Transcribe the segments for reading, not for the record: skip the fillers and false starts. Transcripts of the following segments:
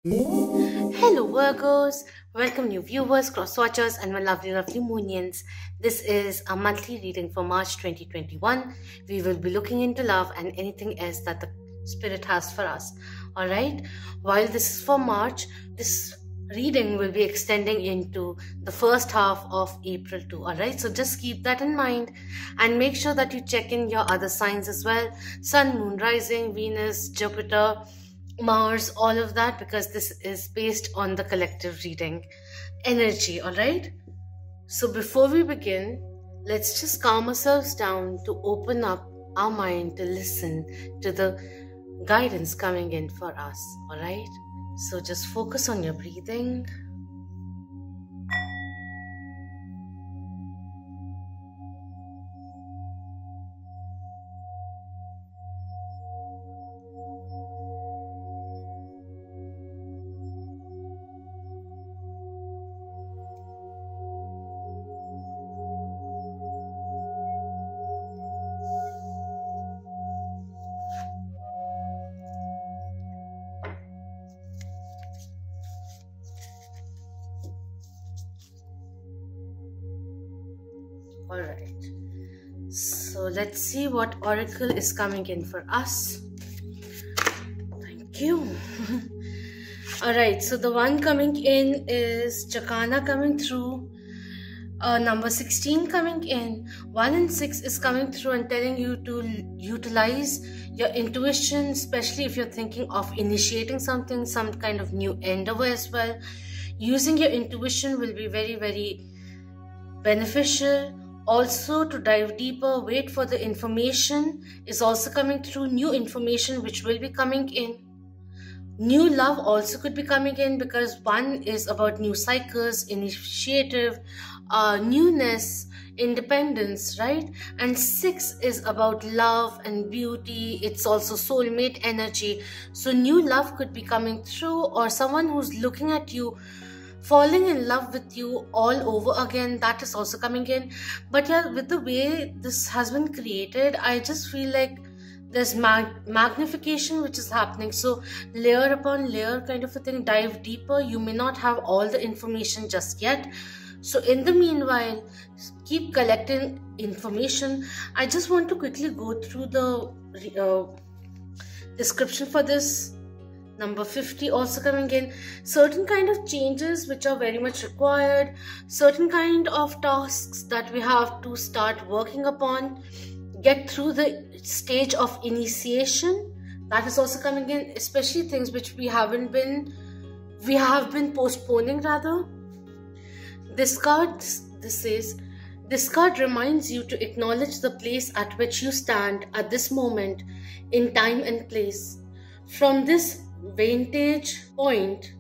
Hello Virgos, welcome new viewers, cross watchers and my lovely moonians. This is a monthly reading for March 2021. We will be looking into love and anything else that the spirit has for us. Alright, while this is for March, this reading will be extending into the first half of April too. Alright, so just keep that in mind and make sure that you check in your other signs as well. Sun, Moon, Rising, Venus, Jupiter, Mars, all of that, because this is based on the collective reading energy. All right, so before we begin, let's just calm ourselves down to open up our mind to listen to the guidance coming in for us. All right, so just focus on your breathing. Alright, so let's see what oracle is coming in for us. Thank you. Alright, so the one coming in is Jacana coming through, number 16 coming in, 1 and 6 is coming through and telling you to utilize your intuition, especially if you're thinking of initiating something, some kind of new endeavor as well. Using your intuition will be very, very beneficial. Also, to dive deeper, wait for the information is also coming through. New information which will be coming in. New love also could be coming in, because 1 is about new cycles, initiative, newness, independence, right? And 6 is about love and beauty. It's also soulmate energy. So new love could be coming through, or someone who's looking at you, falling in love with you all over again, that is also coming in. But yeah, with the way this has been created, I just feel like there's magnification which is happening. So layer upon layer kind of a thing, dive deeper. You may not have all the information just yet, so in the meanwhile keep collecting information. I just want to quickly go through the description for this. Number 50 also coming in. Certain kind of changes which are very much required, certain kind of tasks that we have to start working upon, get through the stage of initiation, that is also coming in, especially things which we have been postponing rather. This card reminds you to acknowledge the place at which you stand at this moment in time and place. From this vantage point,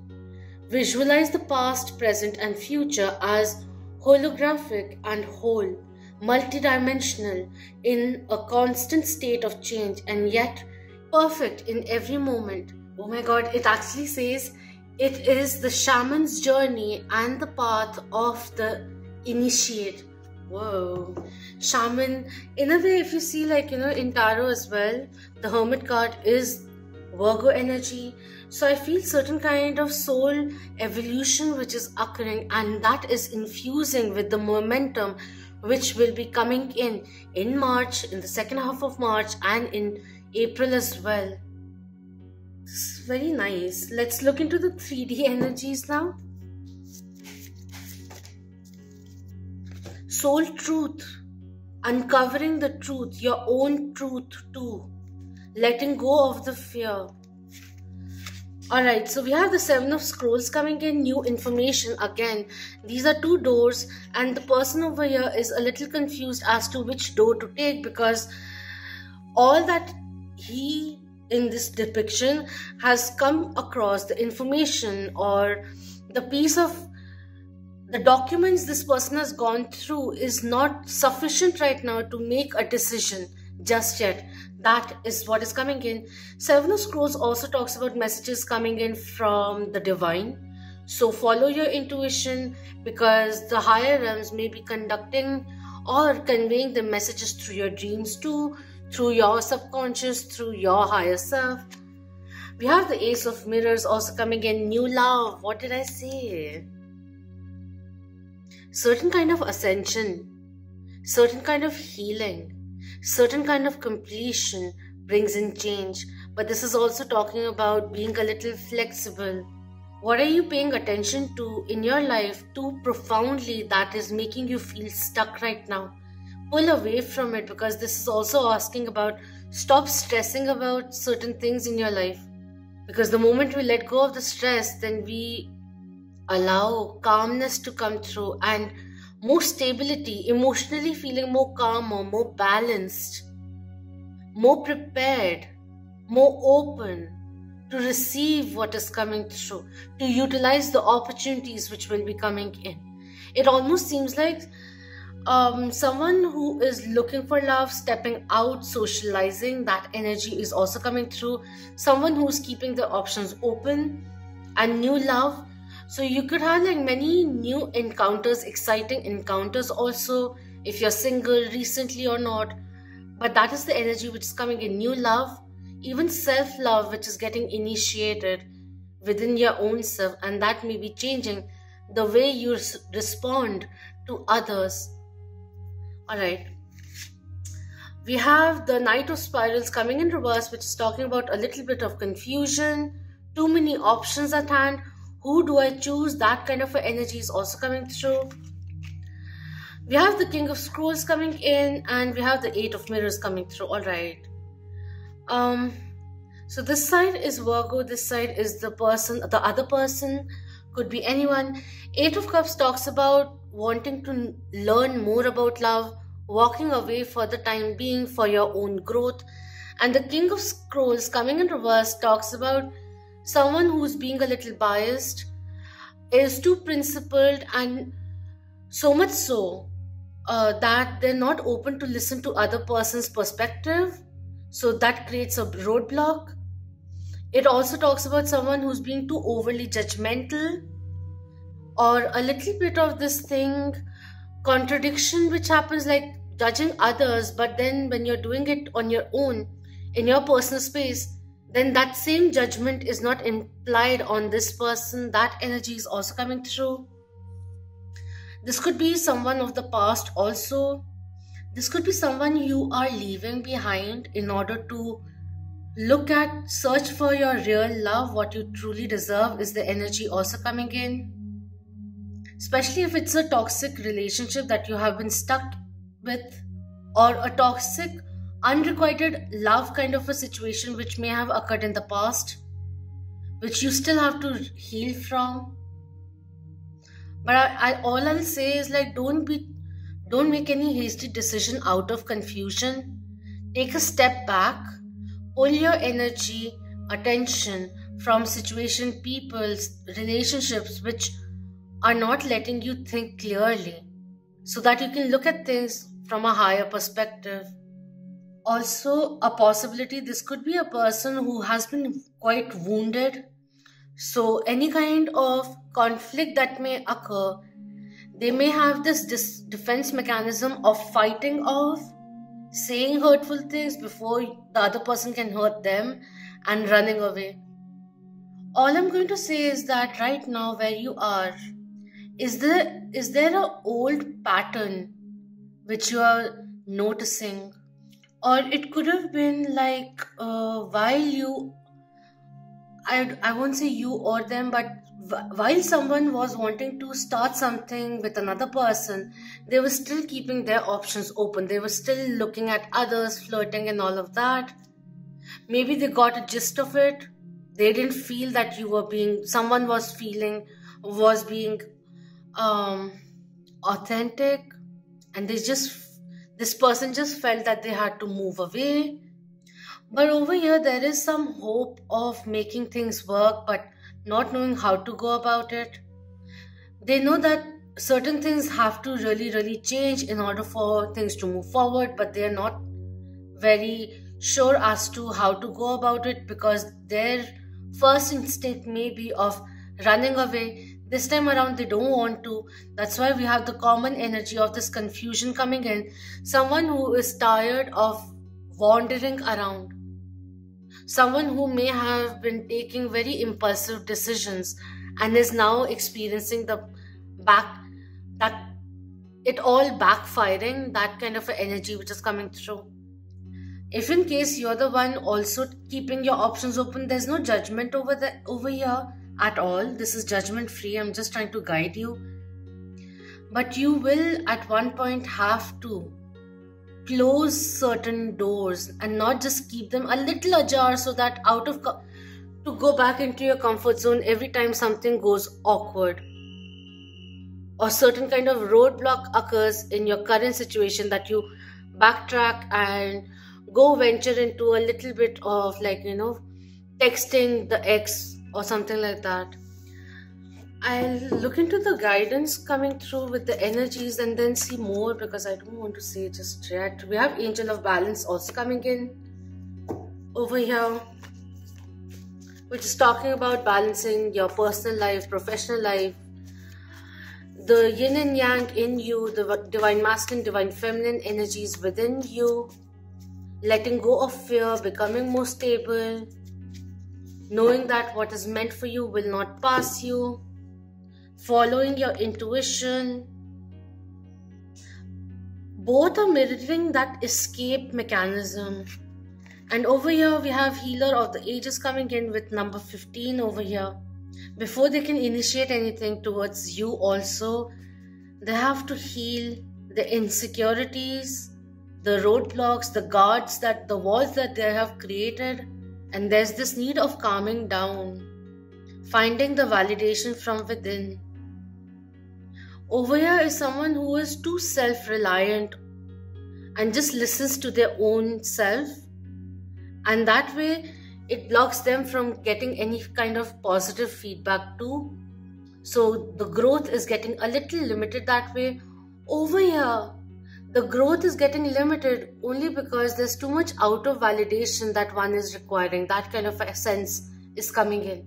visualize the past, present and future as holographic and whole, multidimensional, in a constant state of change and yet perfect in every moment. Oh my god, it actually says it is the shaman's journey and the path of the initiate. Whoa, shaman, in a way, if you see, like, in tarot as well, the hermit card is Virgo energy. So I feel certain kind of soul evolution which is occurring, and that is infusing with the momentum which will be coming in March, in the second half of March and in April as well. This is very nice. Let's look into the 3D energies now. Soul truth, uncovering the truth, your own truth too. Letting go of the fear. Alright, so we have the 7 of Scrolls coming in, new information again. These are 2 doors and the person over here is a little confused as to which door to take, because all that he in this depiction has come across, the information or the piece of the documents this person has gone through is not sufficient right now to make a decision just yet. That is what is coming in. 7 of Scrolls also talks about messages coming in from the divine. So follow your intuition, because the higher realms may be conducting or conveying the messages through your dreams too, through your subconscious, through your higher self. We have the Ace of Mirrors also coming in. New love. What did I say? Certain kind of ascension, certain kind of healing, certain kind of completion brings in change. But this is also talking about being a little flexible. What are you paying attention to in your life too profoundly that is making you feel stuck right now? Pull away from it, because this is also asking about stop stressing about certain things in your life. Because the moment we let go of the stress, then we allow calmness to come through and more stability, emotionally feeling more calmer, more balanced, more prepared, more open to receive what is coming through, to utilize the opportunities which will be coming in. It almost seems like someone who is looking for love, stepping out, socializing, that energy is also coming through. Someone who's keeping their options open and new love. So you could have like many new encounters, exciting encounters also, if you're single recently or not. But that is the energy which is coming in. New love, even self-love, which is getting initiated within your own self, and that may be changing the way you respond to others. Alright, we have the Knight of Spirals coming in reverse, which is talking about a little bit of confusion, too many options at hand. Who do I choose? That kind of energy is also coming through. We have the King of Scrolls coming in, and we have the Eight of Mirrors coming through. Alright. So this side is Virgo, this side is the person, the other person, could be anyone. Eight of Cups talks about wanting to learn more about love, walking away for the time being for your own growth. And the King of Scrolls coming in reverse talks about someone who's being a little biased, is too principled, and so much so that they're not open to listen to other person's perspective. So that creates a roadblock. It also talks about someone who's being too overly judgmental, or a little bit of this thing, contradiction which happens, like judging others, but then when you're doing it on your own, in your personal space, then that same judgment is not implied on this person. That energy is also coming through. This could be someone of the past also. This could be someone you are leaving behind in order to search for your real love, what you truly deserve is the energy also coming in. Especially if it's a toxic relationship that you have been stuck with, or a toxic unrequited love kind of a situation which may have occurred in the past, which you still have to heal from. But all I'll say is, like, don't make any hasty decision out of confusion. Take a step back, pull your energy, attention from situation, people's relationships which are not letting you think clearly, so that you can look at things from a higher perspective. Also, a possibility, this could be a person who has been quite wounded. So any kind of conflict that may occur, they may have this defense mechanism of fighting off, saying hurtful things before the other person can hurt them, and running away. All I'm going to say is that right now where you are, is there an old pattern which you are noticing? Or it could have been like while you, I won't say you or them, but while someone was wanting to start something with another person, they were still keeping their options open. They were still looking at others, flirting and all of that. Maybe they got a gist of it. They didn't feel that someone was being authentic, and this person just felt that they had to move away. But over here, there is some hope of making things work, but not knowing how to go about it. They know that certain things have to really, really change in order for things to move forward, but they are not very sure as to how to go about it, because their first instinct may be of running away. This time around, they don't want to. That's why we have the common energy of this confusion coming in. Someone who is tired of wandering around. Someone who may have been taking very impulsive decisions and is now experiencing the back that it all backfiring, that kind of energy which is coming through. If in case you're the one also keeping your options open, there's no judgment over here at all. This is judgment free. I'm just trying to guide you. But you will at one point have to close certain doors and not just keep them a little ajar, so that to go back into your comfort zone every time something goes awkward or certain kind of roadblock occurs in your current situation, that you backtrack and go venture into a little bit of texting the ex or something like that. I'll look into the guidance coming through with the energies and then see more, because I don't want to say just yet. We have Angel of Balance also coming in over here, which is talking about balancing your personal life, professional life, the yin and yang in you, the divine masculine, divine feminine energies within you, letting go of fear, becoming more stable, knowing that what is meant for you will not pass you, following your intuition. Both are mirroring that escape mechanism. And over here we have Healer of the Ages coming in with number 15 over here. Before they can initiate anything towards you also, they have to heal the insecurities, the roadblocks, the guards, the walls that they have created. And there's this need of calming down, finding the validation from within. Over here is someone who is too self-reliant and just listens to their own self, and that way it blocks them from getting any kind of positive feedback too. So the growth is getting a little limited that way. Over here, the growth is getting limited only because there's too much outer validation that one is requiring. That kind of a sense is coming in.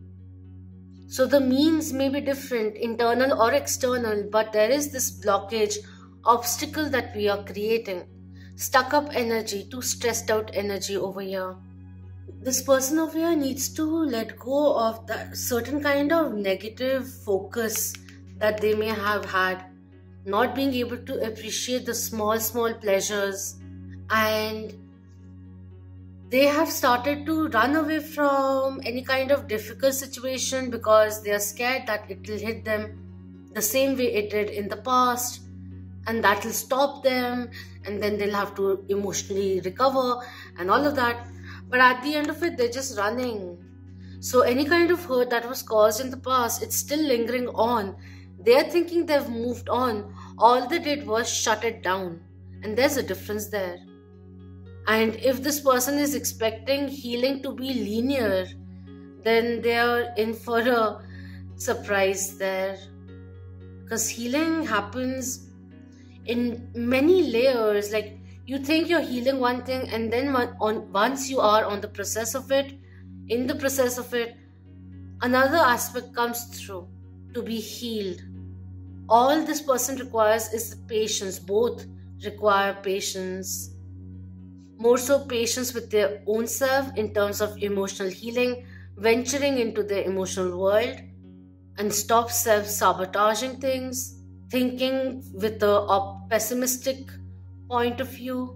So the means may be different, internal or external, but there is this blockage, obstacle that we are creating. Stuck up energy, too stressed out energy over here. This person over here needs to let go of that certain kind of negative focus that they may have had, not being able to appreciate the small pleasures, and they have started to run away from any kind of difficult situation because they are scared that it will hit them the same way it did in the past, and that will stop them, and then they'll have to emotionally recover and all of that. But at the end of it, they're just running. So any kind of hurt that was caused in the past, it's still lingering on. They're thinking they've moved on. All they did was shut it down. And there's a difference there. And if this person is expecting healing to be linear, then they're in for a surprise there. Because healing happens in many layers. Like, you think you're healing one thing, and then once you are on the process of it, in the process of it, another aspect comes through to be healed. All this person requires is patience. Both require patience. More so patience with their own self in terms of emotional healing, venturing into their emotional world, and stop self-sabotaging things, thinking with a pessimistic point of view.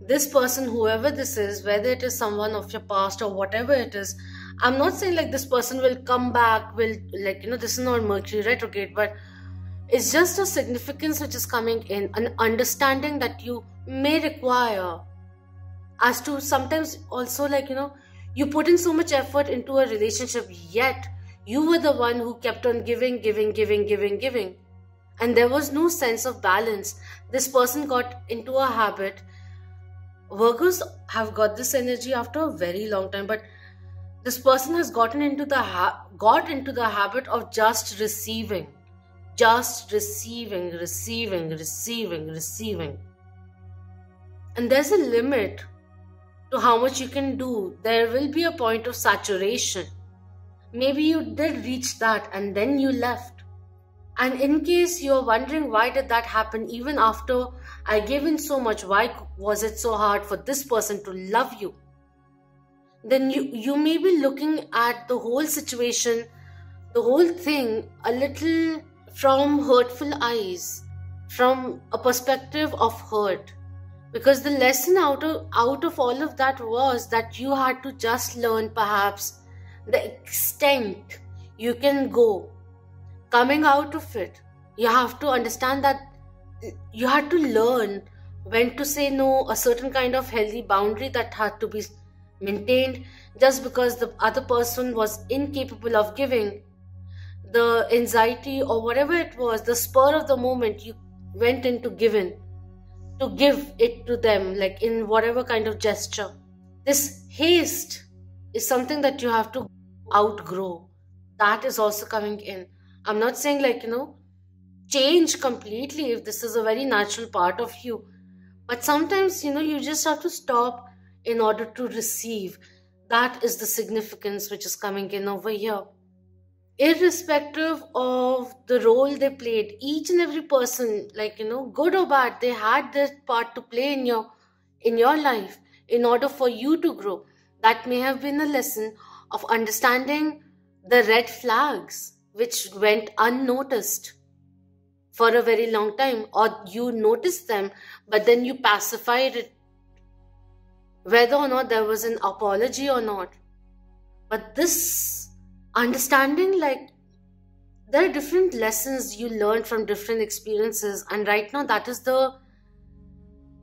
This person, whoever this is, whether it is someone of your past or whatever it is, I'm not saying like this person will come back, this is not Mercury retrograde, but it's just a significance which is coming in, an understanding that you may require, as to sometimes also you put in so much effort into a relationship, yet you were the one who kept on giving, and there was no sense of balance. This person got into a habit. Virgos have got this energy after a very long time, but this person has gotten into the habit of just receiving. And there's a limit to how much you can do. There will be a point of saturation. Maybe you did reach that and then you left. And in case you're wondering why did that happen, even after I gave in so much, why was it so hard for this person to love you? then you may be looking at the whole situation, the whole thing, a little from hurtful eyes, from a perspective of hurt. Because the lesson out of all of that was that you had to just learn perhaps the extent you can go. Coming out of it, you have to understand that you had to learn when to say no, a certain kind of healthy boundary that had to be maintained just because the other person was incapable of giving. The anxiety or whatever it was, the spur of the moment, you went into giving to give it to them, like in whatever kind of gesture. This haste is something that you have to outgrow. That is also coming in. I'm not saying, like, change completely if this is a very natural part of you. But sometimes, you just have to stop in order to receive. That is the significance which is coming in over here. Irrespective of the role they played, each and every person, like, good or bad, they had their part to play in your life in order for you to grow. That may have been a lesson of understanding the red flags which went unnoticed for a very long time, or you noticed them but then you pacified it, whether or not there was an apology or not. But this understanding, like, there are different lessons you learn from different experiences, and right now that is the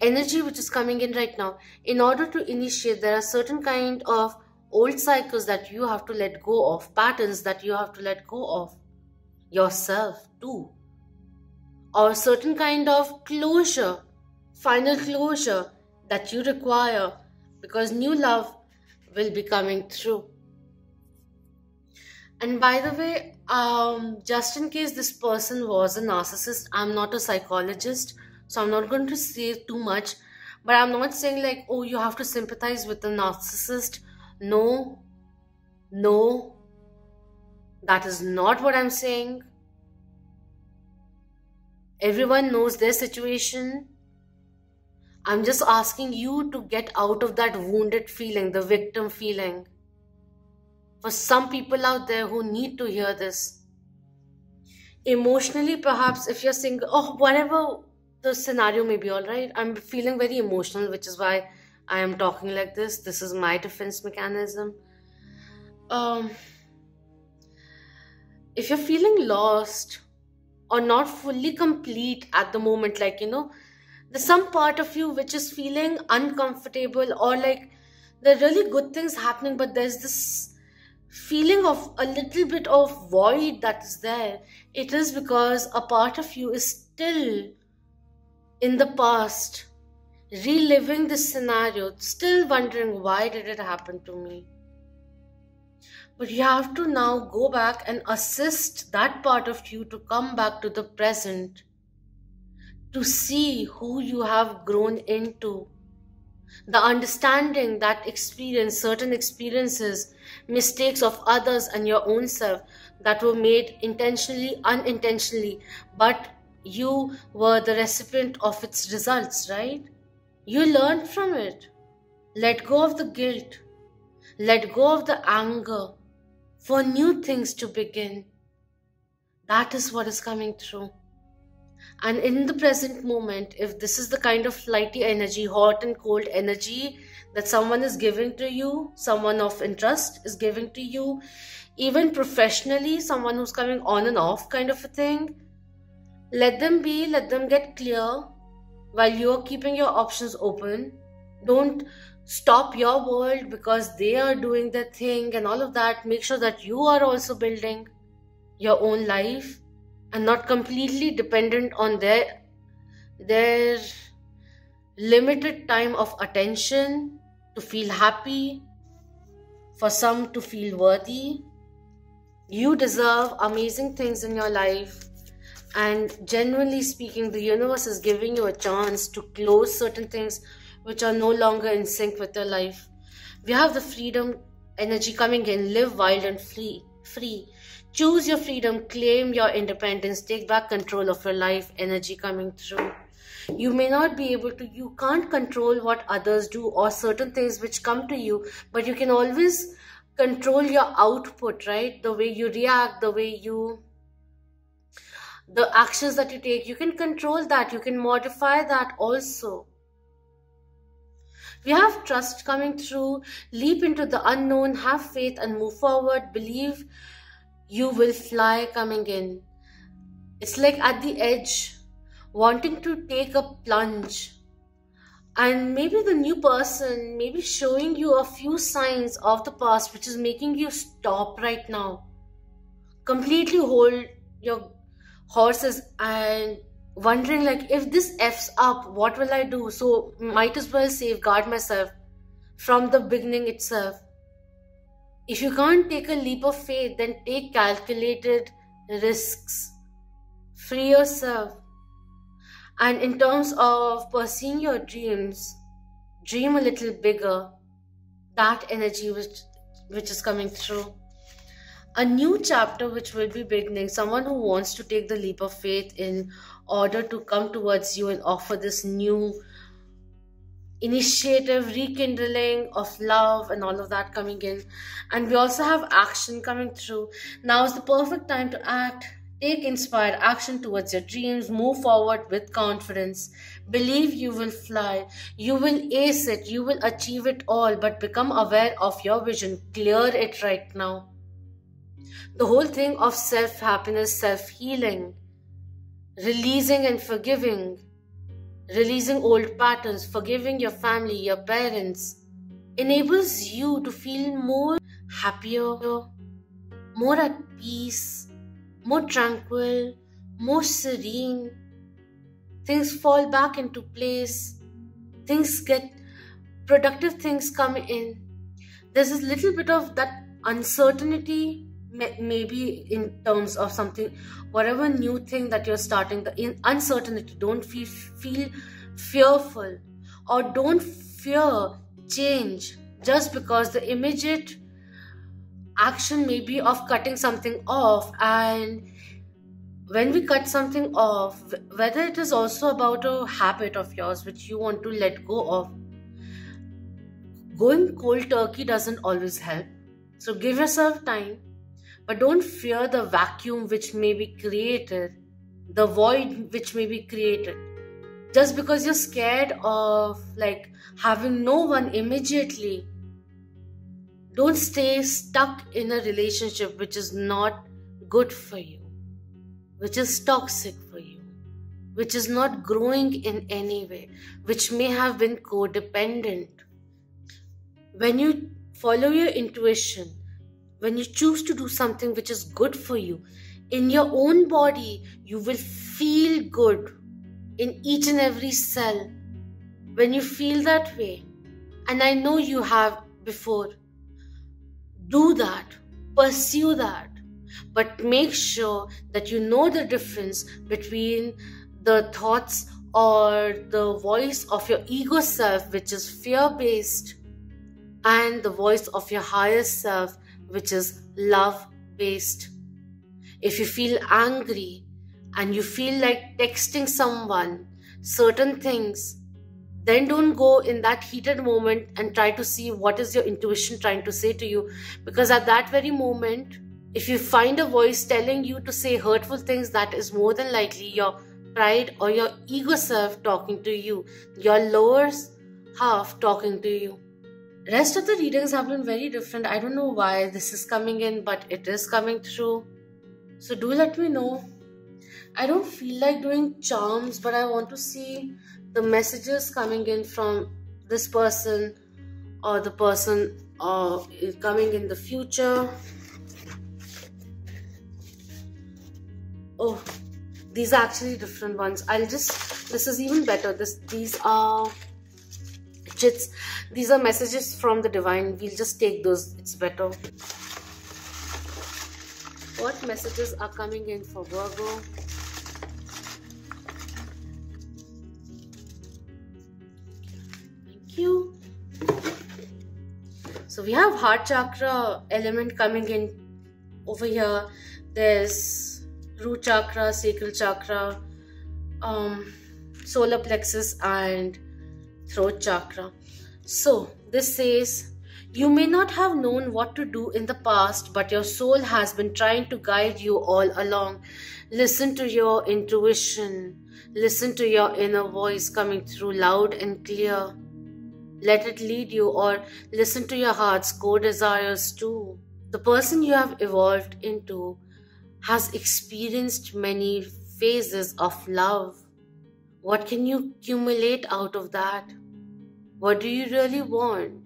energy which is coming in right now. In order to initiate, there are certain kind of old cycles that you have to let go of, patterns that you have to let go of yourself too, or certain kind of closure, final closure that you require, because new love will be coming through. And by the way, just in case this person was a narcissist, I'm not a psychologist, so I'm not going to say too much. But I'm not saying, like, oh, you have to sympathize with the narcissist. No, that is not what I'm saying. Everyone knows their situation. I'm just asking you to get out of that wounded feeling, the victim feeling. For some people out there who need to hear this. Emotionally, perhaps, if you're single, or whatever the scenario may be, all right? I'm feeling very emotional, which is why I am talking like this. This is my defense mechanism. If you're feeling lost or not fully complete at the moment, like, there's some part of you which is feeling uncomfortable, or like there are really good things happening, but there's this feeling of a little bit of void that is there. It is because a part of you is still in the past, reliving this scenario, still wondering, why did it happen to me? But you have to now go back and assist that part of you to come back to the present, to see who you have grown into. The understanding that experience, certain experiences, mistakes of others and your own self that were made intentionally, unintentionally, but you were the recipient of its results, right? You learned from it. Let go of the guilt. Let go of the anger for new things to begin. That is what is coming through. And in the present moment, if this is the kind of flighty energy, hot and cold energy that someone is giving to you, someone of interest is giving to you, even professionally, someone who's coming on and off kind of a thing, let them be, let them get clear while you're keeping your options open. Don't stop your world because they are doing their thing and all of that. Make sure that you are also building your own life and not completely dependent on their limited time of attention to feel happy, for some to feel worthy. You deserve amazing things in your life, and genuinely speaking, the universe is giving you a chance to close certain things which are no longer in sync with your life. We have the freedom energy coming in. Live wild and free. Choose your freedom, claim your independence, take back control of your life energy coming through. You may not be able to, you can't control what others do or certain things which come to you, but you can always control your output, right? The way you react, the actions that you take, you can control that, you can modify that also. We have trust coming through. Leap into the unknown, have faith and move forward. Believe you will fly coming in. It's like at the edge, wanting to take a plunge. And maybe the new person may be showing you a few signs of the past which is making you stop right now. Completely hold your horses and wondering like, if this F's up, what will I do? So might as well safeguard myself from the beginning itself. If you can't take a leap of faith, then take calculated risks. Free yourself. And in terms of pursuing your dreams, dream a little bigger. That energy which is coming through. A new chapter which will be beginning. Someone who wants to take the leap of faith in order to come towards you and offer this new initiative, rekindling of love and all of that coming in. And we also have action coming through. Now is the perfect time to act. Take inspired action towards your dreams. Move forward with confidence. Believe you will fly. You will ace it. You will achieve it all. But become aware of your vision. Clear it right now. The whole thing of self-happiness, self-healing, releasing and forgiving, releasing old patterns, forgiving your family, your parents, enables you to feel more happier, more at peace, more tranquil, more serene. Things fall back into place. Things get, productive things come in. There's a little bit of that uncertainty, maybe in terms of something, whatever new thing that you're starting, the uncertainty. Don't feel fearful, or don't fear change just because the immediate action may be of cutting something off. And when we cut something off, whether it is also about a habit of yours which you want to let go of, going cold turkey doesn't always help. So give yourself time, but don't fear the vacuum which may be created, the void which may be created. Just because you're scared of like having no one immediately, don't stay stuck in a relationship which is not good for you, which is toxic for you, which is not growing in any way, which may have been codependent. When you follow your intuition, when you choose to do something which is good for you, in your own body, you will feel good in each and every cell. When you feel that way, and I know you have before, do that, pursue that, but make sure that you know the difference between the thoughts or the voice of your ego self, which is fear-based, and the voice of your higher self, which is love-based. If you feel angry and you feel like texting someone certain things, then don't go in that heated moment and try to see what is your intuition trying to say to you. Because at that very moment, if you find a voice telling you to say hurtful things, that is more than likely your pride or your ego self talking to you, your lower half talking to you. Rest of the readings have been very different. I don't know why this is coming in, but it is coming through. So do let me know. I don't feel like doing charms, but I want to see the messages coming in from this person or the person coming in the future. Oh, these are actually different ones. This is even better. These are chits. These are messages from the divine. We'll just take those. It's better. What messages are coming in for Virgo? Thank you. So we have heart chakra element coming in over here. There's root chakra, sacral chakra, solar plexus and throat chakra. So this says, you may not have known what to do in the past, but your soul has been trying to guide you all along. Listen to your intuition. Listen to your inner voice coming through loud and clear. Let it lead you, or listen to your heart's core desires too. The person you have evolved into has experienced many phases of love. What can you accumulate out of that? What do you really want?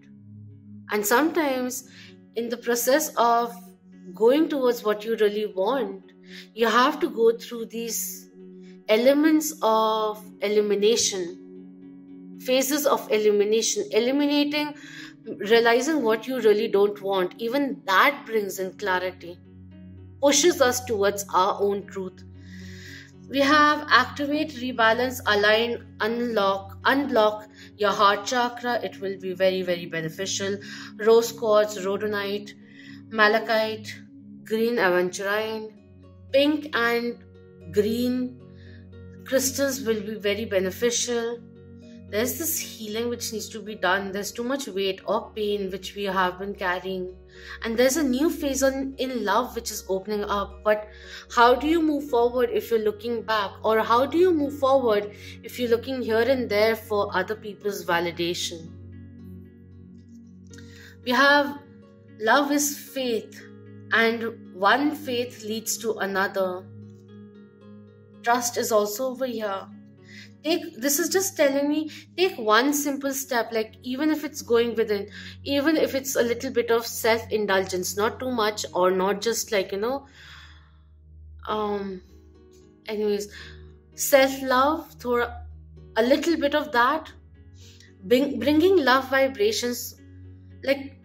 And sometimes in the process of going towards what you really want, you have to go through these elements of elimination, phases of elimination, eliminating, realizing what you really don't want. Even that brings in clarity, pushes us towards our own truth. We have activate, rebalance, align, unblock your heart chakra. It will be very, very beneficial. Rose quartz, rhodonite, malachite, green aventurine, pink and green crystals will be very beneficial. There's this healing which needs to be done. There's too much weight or pain which we have been carrying. And there's a new phase in love which is opening up. But how do you move forward if you're looking back? Or how do you move forward if you're looking here and there for other people's validation? We have love is faith, and one faith leads to another. Trust is also over here. This is just telling me, take one simple step, like even if it's going within, even if it's a little bit of self-indulgence, not too much or not just like, anyways, self-love, throw a little bit of that, bringing love vibrations, like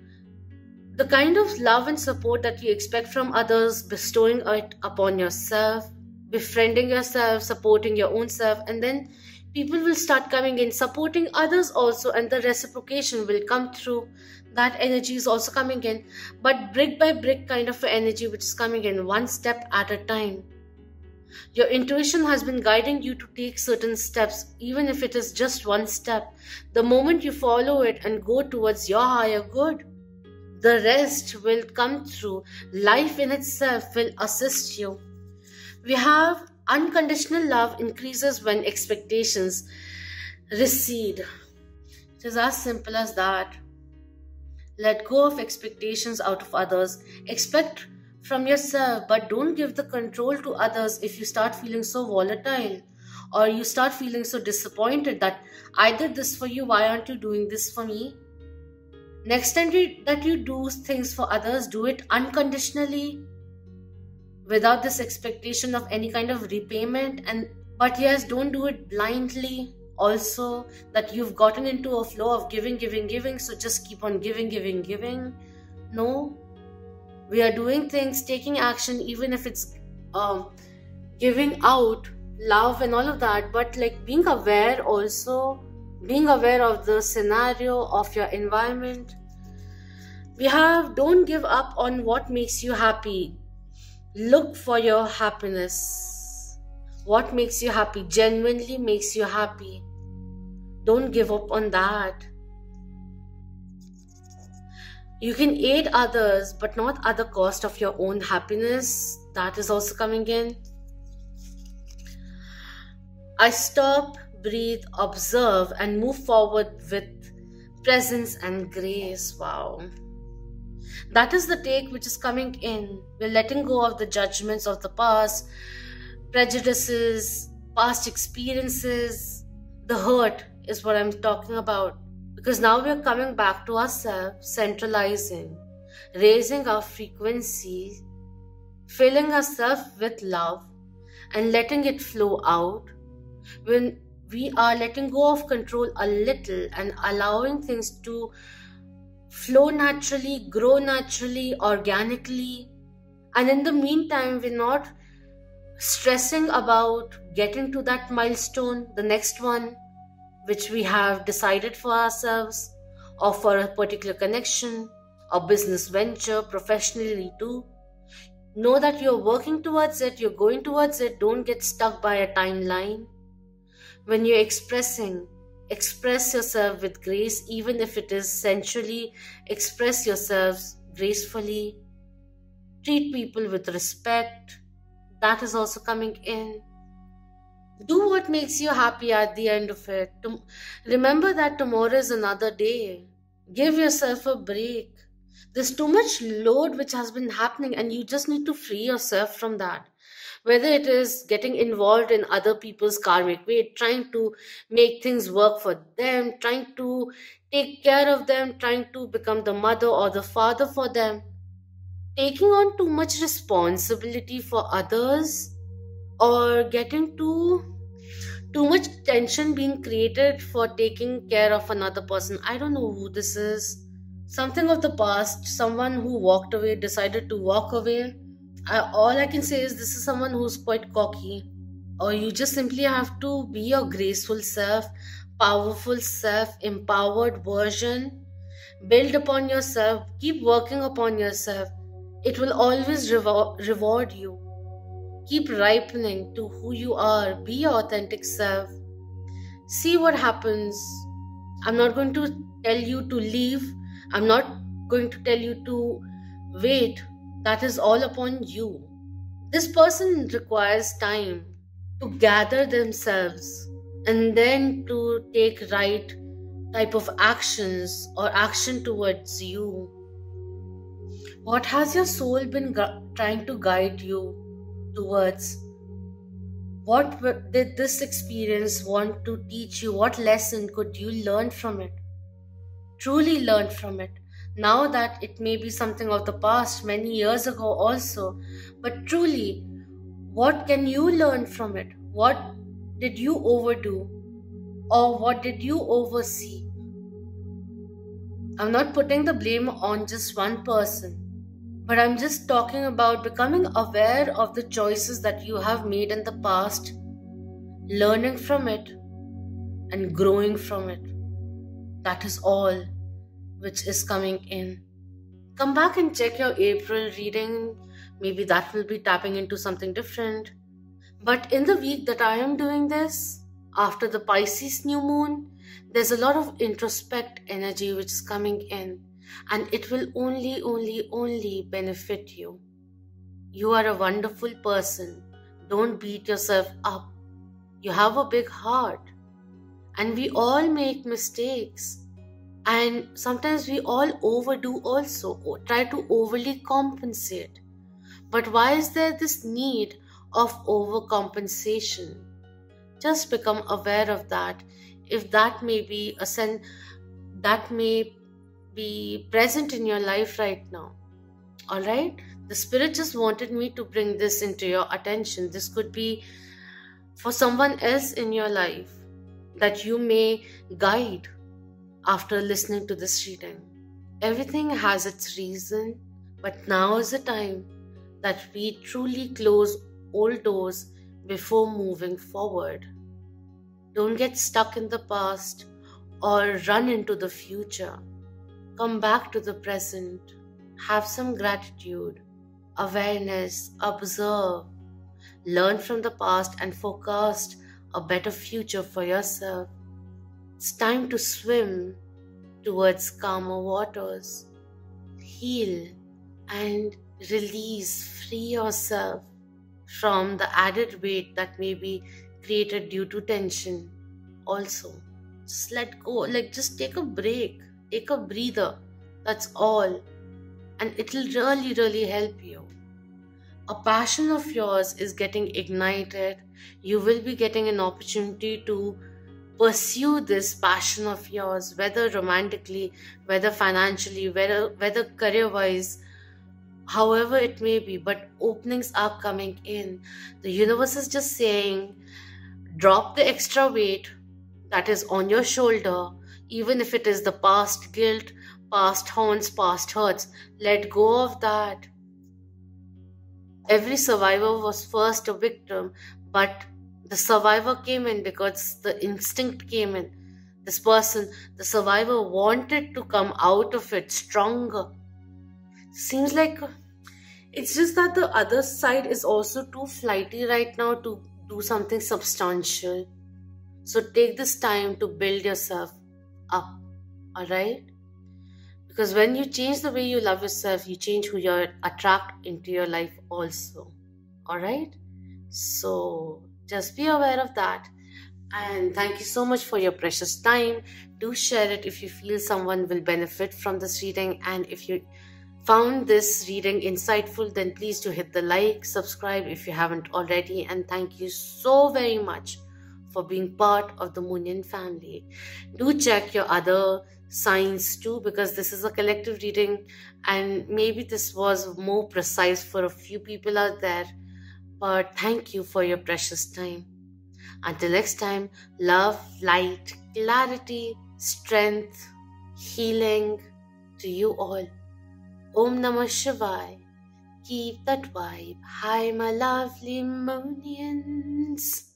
the kind of love and support that you expect from others, bestowing it upon yourself, befriending yourself, supporting your own self, and then people will start coming in, supporting others also, and the reciprocation will come through. That energy is also coming in, but brick by brick kind of energy which is coming in, one step at a time. Your intuition has been guiding you to take certain steps, even if it is just one step. The moment you follow it and go towards your higher good, the rest will come through. Life in itself will assist you. We have unconditional love increases when expectations recede. It is as simple as that. Let go of expectations out of others. Expect from yourself, but don't give the control to others. If you start feeling so volatile, or you start feeling so disappointed that I did this for you, why aren't you doing this for me? Next time that you do things for others, do it unconditionally, without this expectation of any kind of repayment. But yes, don't do it blindly also, that you've gotten into a flow of giving, so just keep on giving. No, we are doing things, taking action, even if it's giving out love and all of that, but like being aware also, being aware of the scenario of your environment. We have, don't give up on what makes you happy. Look for your happiness. What makes you happy, genuinely makes you happy. Don't give up on that. You can aid others, but not at the cost of your own happiness. That is also coming in. I stop, breathe, observe, and move forward with presence and grace. Wow. That is the take which is coming in. We're letting go of the judgments of the past, prejudices, past experiences. The hurt is what I'm talking about. Because now we're coming back to ourselves, centralizing, raising our frequency, filling ourselves with love and letting it flow out. When we are letting go of control a little and allowing things to flow naturally, grow naturally, organically. And in the meantime, we're not stressing about getting to that milestone, the next one, which we have decided for ourselves, or for a particular connection, or business venture, professionally too. Know that you're working towards it, you're going towards it. Don't get stuck by a timeline. When you're expressing, express yourself with grace, even if it is sensually. Express yourselves gracefully. Treat people with respect. That is also coming in. Do what makes you happy at the end of it. Remember that tomorrow is another day. Give yourself a break. There's too much load which has been happening, and you just need to free yourself from that. Whether it is getting involved in other people's karmic weight, trying to make things work for them, trying to take care of them, trying to become the mother or the father for them, taking on too much responsibility for others, or getting too much tension being created for taking care of another person. I don't know who this is. Something of the past, someone who walked away, decided to walk away. All I can say is this is someone who's quite cocky. Or you just simply have to be your graceful self, powerful self, empowered version. Build upon yourself, keep working upon yourself. It will always reward you. Keep ripening to who you are. Be your authentic self. See what happens. I'm not going to tell you to leave. I'm not going to tell you to wait. That is all upon you. This person requires time to gather themselves and then to take right type of actions or action towards you. What has your soul been trying to guide you towards? What did this experience want to teach you? What lesson could you learn from it? Truly learn from it. Now that it may be something of the past, many years ago also, but truly, what can you learn from it? What did you overdo? Or what did you oversee? I'm not putting the blame on just one person, but I'm just talking about becoming aware of the choices that you have made in the past, learning from it, and growing from it. That is all which is coming in. Come back and check your April reading. Maybe that will be tapping into something different. But in the week that I am doing this, after the Pisces new moon, there's a lot of introspect energy which is coming in, and it will only benefit you. You are a wonderful person. Don't beat yourself up. You have a big heart, and we all make mistakes. And sometimes we all overdo also, try to overly compensate. But why is there this need of overcompensation? Just become aware of that. If that may be that may be present in your life right now. Alright? The Spirit just wanted me to bring this into your attention. This could be for someone else in your life that you may guide after listening to this reading. Everything has its reason, but now is the time that we truly close old doors before moving forward. Don't get stuck in the past or run into the future. Come back to the present. Have some gratitude, awareness, observe, learn from the past and forecast a better future for yourself. It's time to swim towards calmer waters. Heal and release, free yourself from the added weight that may be created due to tension. Also, just let go, just take a break, take a breather. That's all. And it'll really help you. A passion of yours is getting ignited. You will be getting an opportunity to pursue this passion of yours, whether romantically, whether financially, whether career-wise, however it may be, but openings are coming in. The universe is just saying, drop the extra weight that is on your shoulder, even if it is the past guilt, past haunts, past hurts. Let go of that. Every survivor was first a victim, but the survivor came in because the instinct came in. This person, the survivor, wanted to come out of it stronger. Seems like it's just that the other side is also too flighty right now to do something substantial. So take this time to build yourself up. Alright? Because when you change the way you love yourself, you change who you attract into your life also. Alright? So just be aware of that. And thank you so much for your precious time. Do share it if you feel someone will benefit from this reading. And if you found this reading insightful, then please do hit the like, subscribe if you haven't already. And thank you so very much for being part of the Moonian family. Do check your other signs too, because this is a collective reading and maybe this was more precise for a few people out there. But thank you for your precious time. Until next time, love, light, clarity, strength, healing to you all. Om Namah Shivaya. Keep that vibe high, my lovely Moonians.